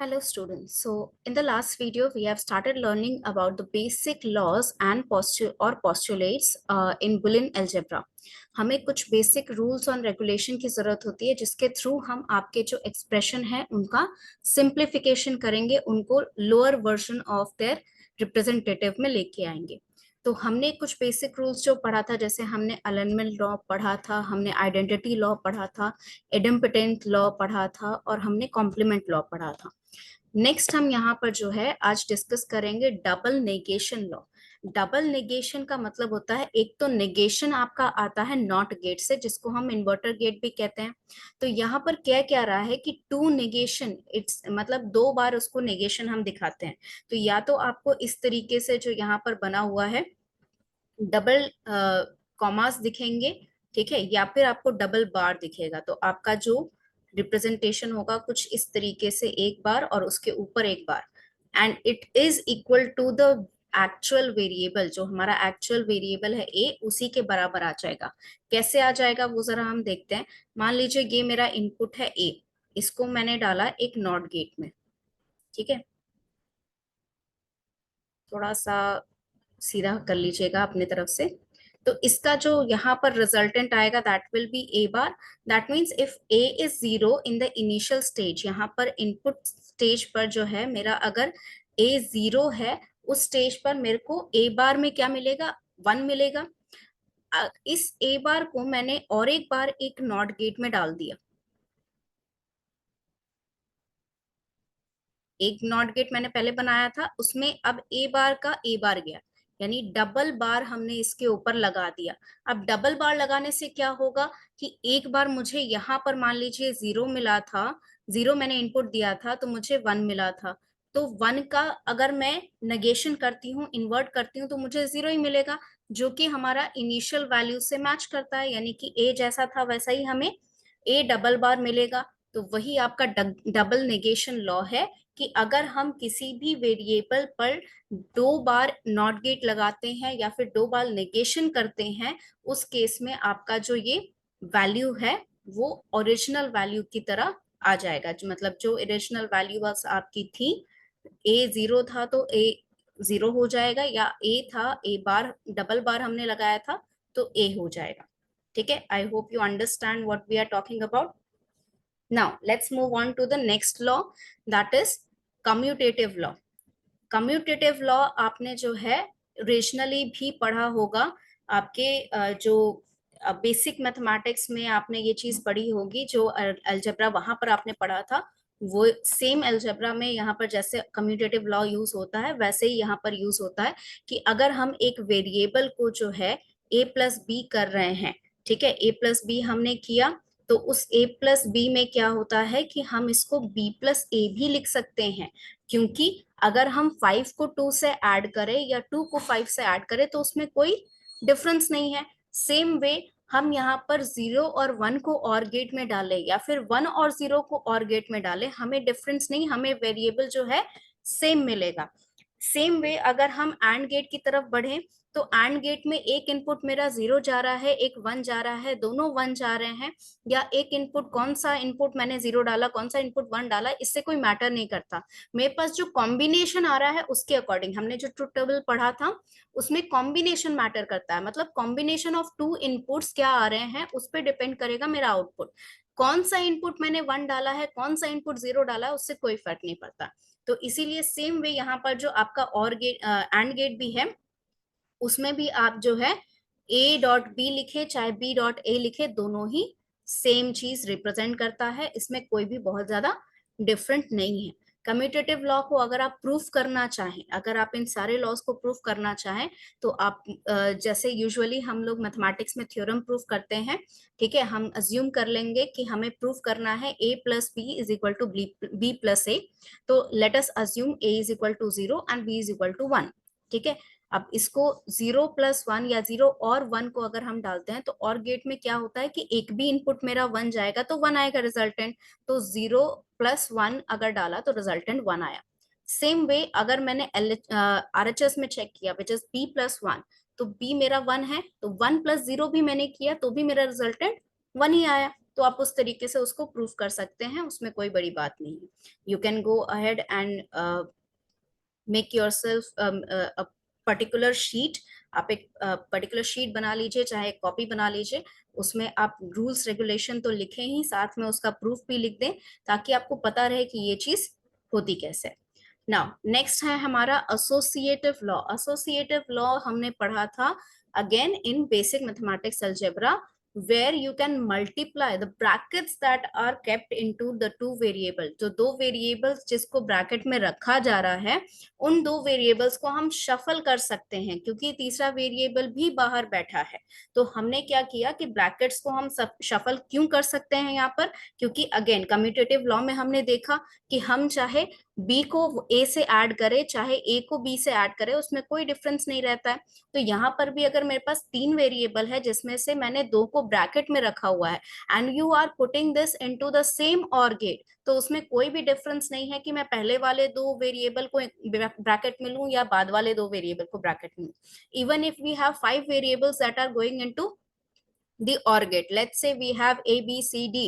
Hello students. So in the last video we have started learning about the basic laws and postulates in Boolean algebra. हमें कुछ basic rules और regulation की जरूरत होती है जिसके थ्रू हम आपके जो एक्सप्रेशन है उनका सिंप्लीफिकेशन करेंगे, उनको lower version of their representative में लेके आएंगे। तो हमने कुछ बेसिक रूल्स जो पढ़ा था, जैसे हमने अलाइनमेंट लॉ पढ़ा था, हमने आइडेंटिटी लॉ पढ़ा था, इडेम्पोटेंट लॉ पढ़ा था और हमने कॉम्प्लीमेंट लॉ पढ़ा था। नेक्स्ट हम यहाँ पर जो है आज डिस्कस करेंगे double negation law. Double negation का मतलब होता है, एक तो नेगेशन आपका आता है नॉट गेट से, जिसको हम इन्वर्टर गेट भी कहते हैं। तो यहाँ पर क्या क्या रहा है कि टू नेगेशन, इट्स मतलब दो बार उसको नेगेशन हम दिखाते हैं। तो या तो आपको इस तरीके से जो यहाँ पर बना हुआ है डबल कॉमास दिखेंगे, ठीक है, या फिर आपको डबल बार दिखेगा। तो आपका जो रिप्रेजेंटेशन होगा कुछ इस तरीके से, एक बार और उसके ऊपर एक बार, and it is equal to the actual variable. जो हमारा एक्चुअल वेरिएबल है ए, उसी के बराबर आ जाएगा। कैसे आ जाएगा वो जरा हम देखते हैं। मान लीजिए ये मेरा इनपुट है ए, इसको मैंने डाला एक नॉट गेट में, ठीक है, थोड़ा सा सीधा कर लीजिएगा अपनी तरफ से। तो इसका जो यहाँ पर रिजल्टेंट आएगा that will be A bar. That means if A is zero in the initial stage, यहाँ पर इनपुट स्टेज पर जो है मेरा, अगर ए जीरो है उस स्टेज पर मेरे को ए बार में क्या मिलेगा, 1 मिलेगा। इस ए बार को मैंने और एक बार एक नॉट गेट में डाल दिया, एक नॉट गेट मैंने पहले बनाया था, उसमें अब ए बार का ए बार गया, यानी डबल बार हमने इसके ऊपर लगा दिया। अब डबल बार लगाने से क्या होगा कि एक बार मुझे यहाँ पर मान लीजिए जीरो मिला था, जीरो मैंने इनपुट दिया था तो मुझे 1 मिला था। तो 1 का अगर मैं नेगेशन करती हूँ, इन्वर्ट करती हूँ, तो मुझे जीरो ही मिलेगा, जो कि हमारा इनिशियल वैल्यू से मैच करता है, यानी कि ए जैसा था वैसा ही हमें ए डबल बार मिलेगा। तो वही आपका डबल नेगेशन लॉ है कि अगर हम किसी भी वेरिएबल पर दो बार नॉट गेट लगाते हैं या फिर दो बार नेगेशन करते हैं, उस केस में आपका जो ये वैल्यू है वो ओरिजिनल वैल्यू की तरह आ जाएगा। मतलब जो ओरिजिनल वैल्यू बस आपकी थी, ए जीरो था तो ए जीरो हो जाएगा, या ए था ए बार डबल बार हमने लगाया था तो ए हो जाएगा। ठीक है, I hope you understand what we are talking about. Now, let's move on to the next law, that is commutative law. Commutative law आपने जो है रेशनली भी पढ़ा होगा, आपके जो बेसिक मैथमेटिक्स में आपने ये चीज पढ़ी होगी, जो अलजेब्रा वहां पर आपने पढ़ा था, वो सेम अलजेब्रा में यहाँ पर जैसे कम्यूटेटिव लॉ यूज होता है वैसे ही यहाँ पर यूज होता है कि अगर हम एक वेरिएबल को जो है ए प्लस बी कर रहे हैं, ठीक है, ए प्लस बी हमने किया, तो उस a प्लस बी में क्या होता है कि हम इसको b प्लस ए भी लिख सकते हैं, क्योंकि अगर हम 5 को 2 से ऐड करें या 2 को 5 से ऐड करें तो उसमें कोई डिफरेंस नहीं है। सेम वे हम यहाँ पर 0 और 1 को और गेट में डालें या फिर 1 और 0 को और गेट में डालें, हमें डिफरेंस नहीं, हमें वेरिएबल जो है सेम मिलेगा। सेम वे अगर हम एंड गेट की तरफ बढ़े तो एंड गेट में एक इनपुट मेरा 0 जा रहा है, एक 1 जा रहा है, दोनों 1 जा रहे हैं, या एक इनपुट, कौन सा इनपुट मैंने 0 डाला, कौन सा इनपुट 1 डाला, इससे कोई मैटर नहीं करता। मेरे पास जो कॉम्बिनेशन आ रहा है उसके अकॉर्डिंग, हमने जो ट्रुथ टेबल पढ़ा था उसमें कॉम्बिनेशन मैटर करता है, मतलब कॉम्बिनेशन ऑफ टू इनपुट्स क्या आ रहे हैं उस पर डिपेंड करेगा मेरा आउटपुट। कौन सा इनपुट मैंने 1 डाला है, कौन सा इनपुट 0 डाला है, उससे कोई फर्क नहीं पड़ता। तो इसीलिए सेम वे यहाँ पर जो आपका और गेट एंड गेट भी है, उसमें भी आप जो है ए डॉट बी लिखे चाहे बी डॉट ए लिखे, दोनों ही सेम चीज रिप्रेजेंट करता है, इसमें कोई भी बहुत ज्यादा डिफरेंट नहीं है। कम्यूटेटिव लॉ को अगर आप प्रूफ करना चाहें, अगर आप इन सारे लॉज को प्रूफ करना चाहें तो आप जैसे यूजुअली हम लोग मैथमेटिक्स में थ्योरम प्रूफ करते हैं, ठीक है, हम अज्यूम कर लेंगे कि हमें प्रूफ करना है A plus B is equal to B plus A. तो let us assume A is equal to 0 and B is equal to 1, ठीक है। अब इसको 0 प्लस 1 या 0 और 1 को अगर हम डालते हैं तो और गेट में क्या होता है कि एक भी इनपुट मेरा 1 जाएगा तो 1 आएगा रिजल्टेंट, तो 0 प्लस 1 अगर डाला तो रिजल्टेंट 1 आया। सेम वे अगर मैंने RHS में चेक किया विच इज b प्लस 1, तो b मेरा 1 है, तो 1 प्लस 0 भी मैंने किया तो भी मेरा रिजल्टेंट 1 ही आया। तो आप उस तरीके से उसको प्रूफ कर सकते हैं, उसमें कोई बड़ी बात नहीं है। You can go ahead and make your self particular sheet. आप एक पर्टिकुलर शीट बना लीजिए, चाहे एक कॉपी बना लीजिए, उसमें आप रूल्स रेगुलेशन तो लिखें ही, साथ में उसका प्रूफ भी लिख दें, ताकि आपको पता रहे कि ये चीज होती कैसे। नाउ नेक्स्ट है हमारा एसोसिएटिव लॉ। एसोसिएटिव लॉ हमने पढ़ा था again in basic mathematics algebra, where you can multiply the brackets that are kept into the two variable। जो दो वेरिएबल्स जिसको ब्रैकेट में रखा जा रहा है, उन दो वेरिएबल्स को हम शफल कर सकते हैं, क्योंकि तीसरा वेरिएबल भी बाहर बैठा है। तो हमने क्या किया कि ब्रैकेट्स को हम शफल क्यों कर सकते हैं यहाँ पर, क्योंकि अगेन कम्यूटेटिव लॉ में हमने देखा कि हम चाहे बी को ए से ऐड करें, चाहे ए को बी से ऐड करें, उसमें कोई डिफरेंस नहीं रहता है। तो यहाँ पर भी अगर मेरे पास तीन वेरिएबल है जिसमें से मैंने दो को ब्रैकेट में रखा हुआ है, and you are putting this into the same or gate, तो उसमें कोई भी डिफरेंस नहीं है कि मैं पहले वाले दो वेरिएबल को ब्रैकेट में लूं या बाद वाले दो वेरिएबल को ब्रैकेट में लूं। Even if we have 5 variables that are going into the OR gate, let's say we have A B C D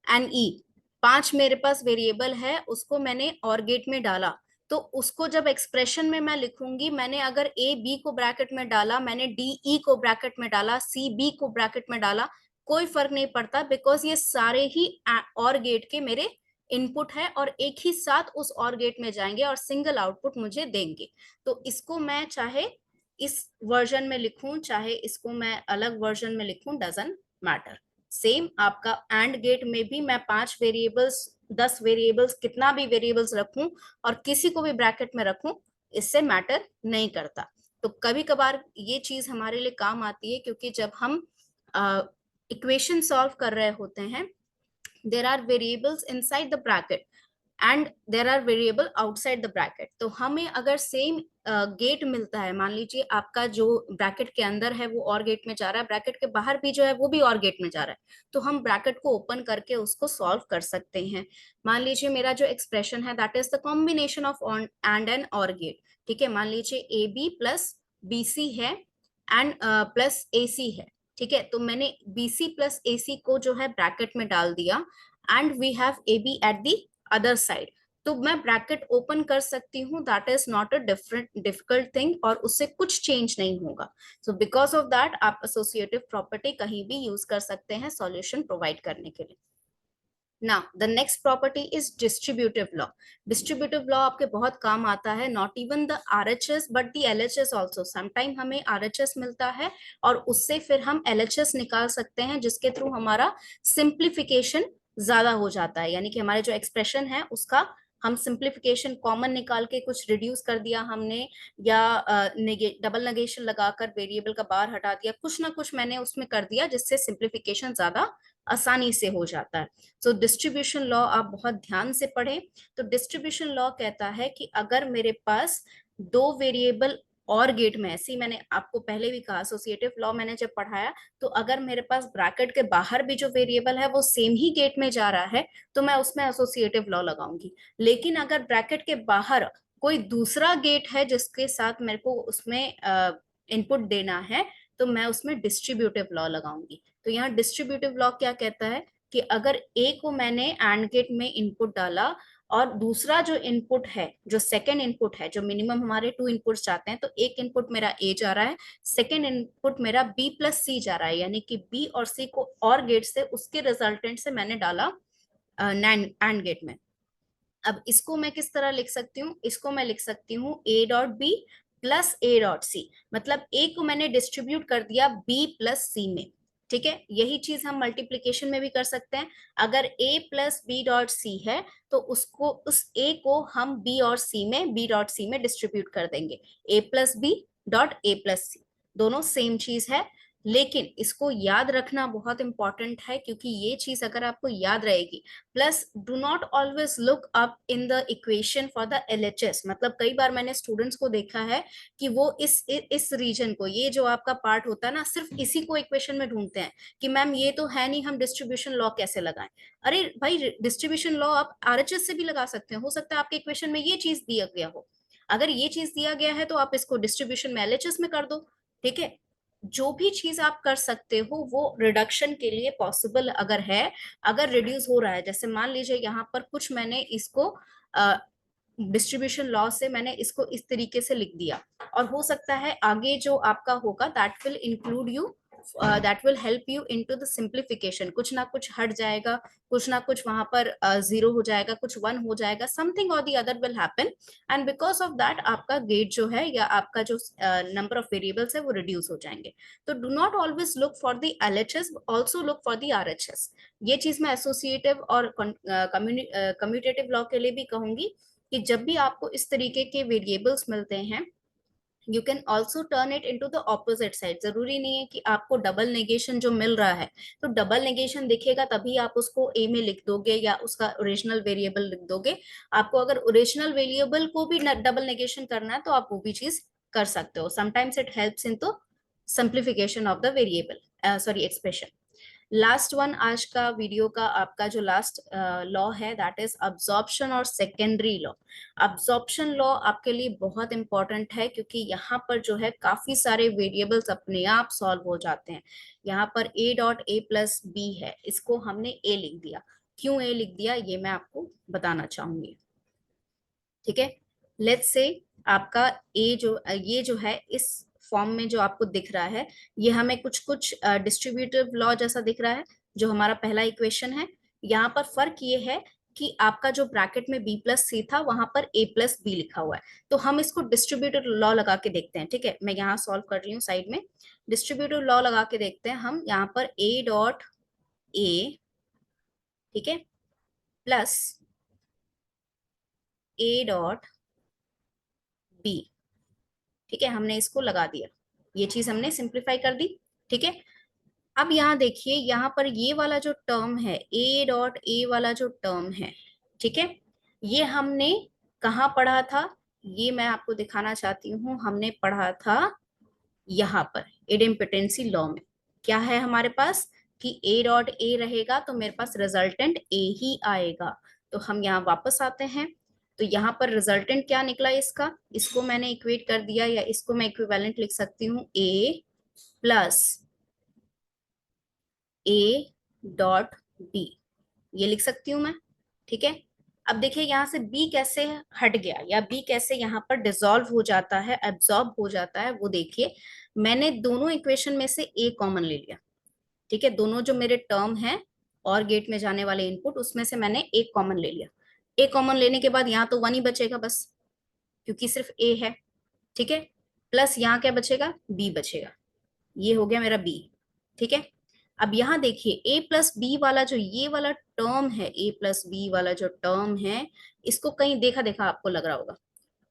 and E, 5 मेरे पास वेरिएबल है, उसको मैंने और गेट में डाला, तो उसको जब एक्सप्रेशन में मैं लिखूंगी, मैंने अगर ए बी को ब्रैकेट में डाला, मैंने डी ई को ब्रैकेट में डाला, सी बी को ब्रैकेट में डाला, कोई फर्क नहीं पड़ता, बिकॉज ये सारे ही और गेट के मेरे इनपुट है और एक ही साथ उस और गेट में जाएंगे और सिंगल आउटपुट मुझे देंगे। तो इसको मैं चाहे इस वर्जन में लिखूं, चाहे इसको मैं अलग वर्जन में लिखूं, डजंट मैटर। सेम आपका एंड गेट में भी मैं 5 वेरिएबल्स, 10 वेरिएबल्स, कितना भी वेरिएबल्स रखूं और किसी को भी ब्रैकेट में रखूं, इससे मैटर नहीं करता। तो कभी कभार ये चीज हमारे लिए काम आती है, क्योंकि जब हम इक्वेशन सॉल्व कर रहे होते हैं, there are variables inside the bracket and there are variable outside the bracket. तो हमें अगर सेम गेट मिलता है, मान लीजिए आपका जो ब्रैकेट के अंदर है वो और गेट में जा रहा है, ब्रैकेट के बाहर भी जो है वो भी और गेट में जा रहा है, तो हम ब्रैकेट को ओपन करके उसको सॉल्व कर सकते हैं। मान लीजिए मेरा जो एक्सप्रेशन है that is the combination of and an or gate. ठीक है, मान लीजिए A B plus B C है एंड प्लस ए सी है। ठीक है, तो मैंने बी सी प्लस ए सी को जो है ब्रैकेट में डाल दिया, and we have A B at the other side, तो मैं ब्रैकेट ओपन कर सकती हूँ, that is not a difficult thing, और उससे कुछ चेंज नहीं होगा। सो बिकॉज ऑफ दैट आप एसोसिएटिव प्रॉपर्टी कहीं भी यूज कर सकते हैं सॉल्यूशन प्रोवाइड करने के लिए। Now the next property is distributive law। distributive law आपके बहुत काम आता है, not even the RHS but the LHS also। sometime हमें RHS मिलता है और उससे फिर हम LHS निकाल सकते हैं, जिसके थ्रू हमारा सिंप्लीफिकेशन ज्यादा हो जाता है, यानी कि हमारे जो एक्सप्रेशन है उसका हम सिंप्लीफिकेशन कॉमन निकाल के कुछ रिड्यूस कर दिया हमने, या डबल नेगेशन लगाकर वेरिएबल का बार हटा दिया, कुछ ना कुछ मैंने उसमें कर दिया जिससे सिंप्लीफिकेशन ज्यादा आसानी से हो जाता है। तो डिस्ट्रीब्यूशन लॉ आप बहुत ध्यान से पढ़ें। तो डिस्ट्रीब्यूशन लॉ कहता है कि अगर मेरे पास दो वेरिएबल और गेट में, ऐसे ही मैंने आपको पहले भी कहा, एसोसिएटिव लॉ मैंने जब पढ़ाया, तो अगर मेरे पास ब्रैकेट के बाहर भी जो वेरिएबल है वो सेम ही गेट में जा रहा है, तो मैं उसमें एसोसिएटिव लॉ लगाऊंगी। लेकिन अगर ब्रैकेट के बाहर कोई दूसरा गेट है जिसके साथ मेरे को उसमें इनपुट देना है, तो मैं उसमें डिस्ट्रीब्यूटिव लॉ लगाऊंगी। तो यहाँ डिस्ट्रीब्यूटिव लॉ क्या कहता है कि अगर ए को मैंने एंड गेट में इनपुट डाला, और दूसरा जो इनपुट है, जो सेकेंड इनपुट है, जो मिनिमम हमारे 2 इनपुट्स जाते हैं, तो एक इनपुट मेरा ए जा रहा है, सेकेंड इनपुट मेरा बी प्लस सी जा रहा है, यानी कि बी और सी को और गेट से उसके रिजल्टेंट से मैंने डाला एंड गेट में। अब इसको मैं किस तरह लिख सकती हूँ, इसको मैं लिख सकती हूँ A dot B plus A dot C, मतलब ए को मैंने डिस्ट्रीब्यूट कर दिया बी प्लस सी में। ठीक है, यही चीज हम मल्टीप्लीकेशन में भी कर सकते हैं। अगर ए प्लस बी डॉट सी है, तो उसको, उस ए को हम बी और सी में, बी डॉट सी में डिस्ट्रीब्यूट कर देंगे, A plus B dot A plus C, दोनों सेम चीज है। लेकिन इसको याद रखना बहुत इंपॉर्टेंट है, क्योंकि ये चीज अगर आपको याद रहेगी, plus do not always look up in the equation for the LHS. मतलब कई बार मैंने स्टूडेंट्स को देखा है कि वो इस रीजन को, ये जो आपका पार्ट होता है ना, सिर्फ इसी को इक्वेशन में ढूंढते हैं कि मैम ये तो है नहीं, हम डिस्ट्रीब्यूशन लॉ कैसे लगाएं। अरे भाई, डिस्ट्रीब्यूशन लॉ आप आरएचएस से भी लगा सकते हैं, हो सकता है आपके इक्वेशन में ये चीज दिया गया हो। अगर ये चीज दिया गया है तो आप इसको डिस्ट्रीब्यूशन में एलएचएस में कर दो। ठीक है, जो भी चीज आप कर सकते हो वो रिडक्शन के लिए पॉसिबल अगर है, अगर रिड्यूस हो रहा है, जैसे मान लीजिए यहाँ पर कुछ मैंने इसको डिस्ट्रीब्यूशन लॉ से मैंने इसको इस तरीके से लिख दिया, और हो सकता है आगे जो आपका होगा that will include you, that will help you into the simplification, कुछ ना कुछ हट जाएगा, कुछ ना कुछ वहां पर जीरो हो जाएगा, कुछ वन हो जाएगा, समथिंग और the other will happen, and because of that आपका गेट जो है या आपका जो नंबर ऑफ वेरिएबल्स है वो रिड्यूस हो जाएंगे। तो do not always look for the LHS, also look for the RHS. ये चीज मैं एसोसिएटिव और कम्यूटेटिव लॉ के लिए भी कहूंगी कि जब भी आपको इस तरीके के वेरिएबल्स मिलते हैं, you can also turn it into the opposite side. जरूरी नहीं है कि आपको डबल नेगेशन जो मिल रहा है, तो डबल नेगेशन दिखेगा तभी आप उसको ए में लिख दोगे या उसका ओरिजिनल वेरिएबल लिख दोगे। आपको अगर ओरिजिनल वेरिएबल को भी डबल नेगेशन करना है तो आप वो भी चीज कर सकते हो। Sometimes it helps in to simplification of the variable, sorry expression. Last one आज का वीडियो का आपका जो लास्ट लॉ है दैट इज अब्जॉर्प्शन और सेकेंडरी लॉ। अब्जॉर्प्शन लॉ आपके लिए बहुत इंपॉर्टेंट है क्योंकि यहाँ पर जो है काफी सारे वेरिएबल्स अपने आप सॉल्व हो जाते हैं। यहाँ पर a dot a plus B है, इसको हमने a लिख दिया। क्यों a लिख दिया ये मैं आपको बताना चाहूंगी। ठीक है, लेट्स से आपका ये जो है इस फॉर्म में जो आपको दिख रहा है, ये हमें कुछ कुछ डिस्ट्रीब्यूटिव लॉ जैसा दिख रहा है, जो हमारा पहला इक्वेशन है। यहाँ पर फर्क ये है कि आपका जो ब्रैकेट में b प्लस सी था वहां पर a प्लस बी लिखा हुआ है। तो हम इसको डिस्ट्रीब्यूटिव लॉ लगा के देखते हैं। ठीक है, मैं यहाँ सॉल्व कर रही हूँ साइड में। डिस्ट्रीब्यूटिव लॉ लगा के देखते हैं हम। यहाँ पर a डॉट a, ठीक है, प्लस a डॉट b, ठीक है, हमने इसको लगा दिया। ये चीज हमने सिंप्लीफाई कर दी। ठीक है, अब यहाँ देखिए, यहाँ पर ये वाला जो टर्म है, ए डॉट ए वाला जो टर्म है, ठीक है, ये हमने कहाँ पढ़ा था, ये मैं आपको दिखाना चाहती हूँ। हमने पढ़ा था यहाँ पर इडेम्पोटेंसी लॉ में। क्या है हमारे पास कि ए डॉट ए रहेगा तो मेरे पास रिजल्टेंट ए ही आएगा। तो हम यहाँ वापस आते हैं, तो यहाँ पर रिजल्टेंट क्या निकला इसका, इसको मैंने इक्वेट कर दिया, या इसको मैं इक्विवेलेंट लिख सकती हूँ ए प्लस ए डॉट बी, ये लिख सकती हूँ मैं। ठीक है, अब देखिए यहाँ से b कैसे हट गया या b कैसे यहाँ पर डिसॉल्व हो जाता है, एब्जॉर्ब हो जाता है, वो देखिए। मैंने दोनों इक्वेशन में से a कॉमन ले लिया। ठीक है, दोनों जो मेरे टर्म है और गेट में जाने वाले इनपुट, उसमें से मैंने एक कॉमन ले लिया। एक कॉमन लेने के बाद यहाँ तो वन ही बचेगा बस, क्योंकि सिर्फ a है। ठीक है, प्लस यहाँ क्या बचेगा, b बचेगा। ये हो गया मेरा b। ठीक है, अब यहाँ देखिए a प्लस बी वाला जो ये वाला टर्म है, a प्लस बी वाला जो टर्म है, इसको कहीं देखा देखा आपको लग रहा होगा।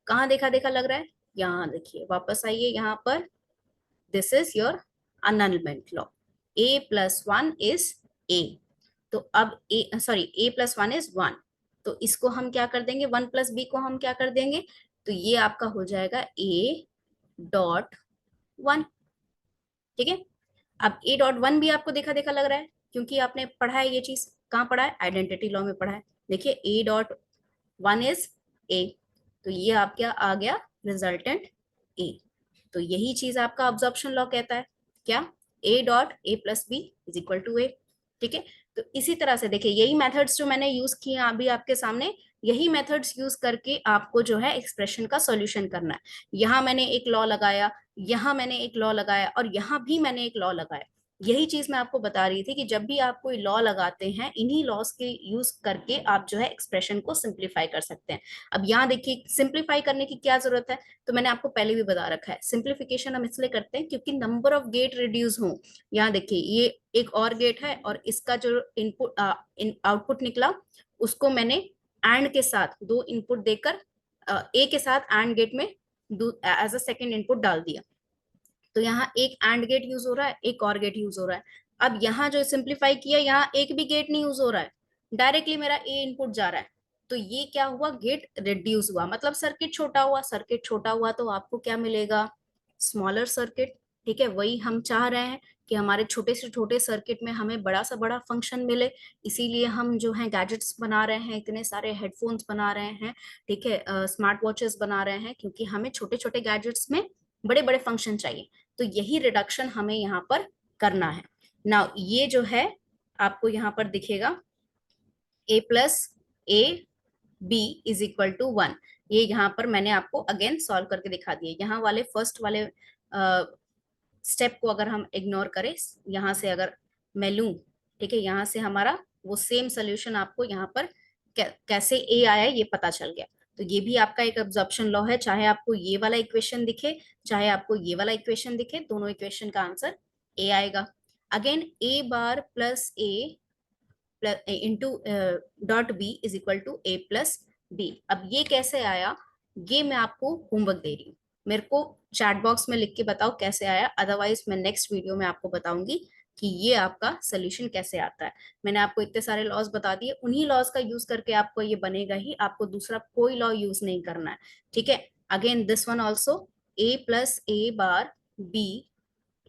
कहाँ देखा देखा लग रहा है, यहाँ देखिए, वापस आइए यहाँ पर। This is your annulment law, a plus one is a। तो अब a plus one is one, तो इसको हम क्या कर देंगे, वन प्लस बी को हम क्या कर देंगे, तो ये आपका हो जाएगा a डॉट वन। ठीक है, अब ए डॉट वन भी आपको देखा देखा लग रहा है, क्योंकि आपने पढ़ा है, ये चीज कहाँ पढ़ा है, आइडेंटिटी लॉ में पढ़ा है। देखिए ए डॉट वन इज ए, तो ये आपका आ गया रिजल्टेंट ए। तो यही चीज आपका ऑब्जॉर्प्शन लॉ कहता है, क्या, A dot A plus B is equal to A. ठीक है, तो इसी तरह से देखिए, यही मेथड्स जो मैंने यूज किए अभी आपके सामने, यही मेथड्स यूज करके आपको जो है एक्सप्रेशन का सॉल्यूशन करना है। यहाँ मैंने एक लॉ लगाया, यहाँ मैंने एक लॉ लगाया, और यहाँ भी मैंने एक लॉ लगाया। यही चीज मैं आपको बता रही थी कि जब भी आप कोई लॉ लगाते हैं, इन्हीं लॉस के यूज करके आप जो है एक्सप्रेशन को सिंप्लीफाई कर सकते हैं। अब यहाँ देखिए, सिंप्लीफाई करने की क्या जरूरत है, तो मैंने आपको पहले भी बता रखा है, सिंप्लीफिकेशन हम इसलिए करते हैं क्योंकि नंबर ऑफ गेट रिड्यूस हो। यहाँ देखिए, ये एक और गेट है और इसका जो इनपुट आउटपुट निकला, उसको मैंने एंड के साथ दो इनपुट देकर ए के साथ एंड गेट में एज अ सेकेंड इनपुट डाल दिया। तो यहाँ एक एंड गेट यूज हो रहा है, एक और गेट यूज हो रहा है। अब यहाँ जो सिंप्लीफाई किया, यहाँ एक भी गेट नहीं यूज हो रहा है, डायरेक्टली मेरा ए इनपुट जा रहा है। तो ये क्या हुआ, गेट रिड्यूस हुआ, मतलब सर्किट छोटा हुआ। सर्किट छोटा हुआ तो आपको क्या मिलेगा, स्मॉलर सर्किट। ठीक है, वही हम चाह रहे हैं कि हमारे छोटे से छोटे सर्किट में हमें बड़ा सा बड़ा फंक्शन मिले। इसीलिए हम जो है गैजेट्स बना रहे हैं, इतने सारे हेडफोन्स बना रहे हैं, ठीक है, स्मार्ट वॉचेस बना रहे हैं, क्योंकि हमें छोटे छोटे गैजेट्स में बड़े बड़े फंक्शन चाहिए। तो यही रिडक्शन हमें यहाँ पर करना है। नाउ ये जो है आपको यहाँ पर दिखेगा a plus A B is equal to 1। ये यहाँ पर मैंने आपको अगेन सॉल्व करके दिखा दिया। यहाँ वाले फर्स्ट वाले स्टेप को अगर हम इग्नोर करें, यहाँ से अगर मैं लूं, ठीक है, यहाँ से हमारा वो सेम सोल्यूशन आपको यहाँ पर कैसे ए आया ये पता चल गया। तो ये भी आपका एक एब्जॉर्प्शन लॉ है, चाहे आपको ये वाला इक्वेशन दिखे चाहे आपको ये वाला इक्वेशन दिखे, दोनों इक्वेशन का आंसर ए आएगा। Again A bar plus A into dot B is equal to A plus B. अब ये कैसे आया, ये मैं आपको होमवर्क दे रही हूँ, मेरे को चैट बॉक्स में लिख के बताओ कैसे आया, अदरवाइज मैं नेक्स्ट वीडियो में आपको बताऊंगी कि ये आपका सोल्यूशन कैसे आता है। मैंने आपको इतने सारे लॉज बता दिए, उन्हीं लॉज का यूज करके आपको ये बनेगा ही, आपको दूसरा कोई लॉ यूज नहीं करना है, ठीक है। Again this one also, A plus A bar B,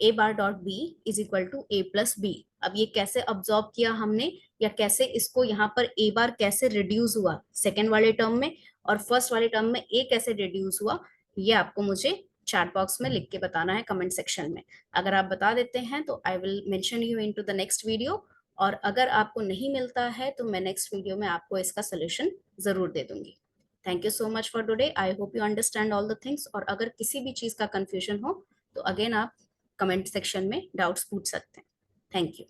A bar dot B is equal to A plus B. अब ये कैसे ऑब्जॉर्व किया हमने, या कैसे इसको यहाँ पर ए बार कैसे रिड्यूस हुआ सेकेंड वाले टर्म में, और फर्स्ट वाले टर्म में ए कैसे रिड्यूस हुआ, ये आपको मुझे चैट बॉक्स में लिख के बताना है कमेंट सेक्शन में। अगर आप बता देते हैं तो I will mention you into the next video, और अगर आपको नहीं मिलता है तो मैं नेक्स्ट वीडियो में आपको इसका सोल्यूशन जरूर दे दूंगी। Thank you so much for today, I hope you understand all the things. और अगर किसी भी चीज का कंफ्यूजन हो तो अगेन आप कमेंट सेक्शन में डाउट्स पूछ सकते हैं। Thank you.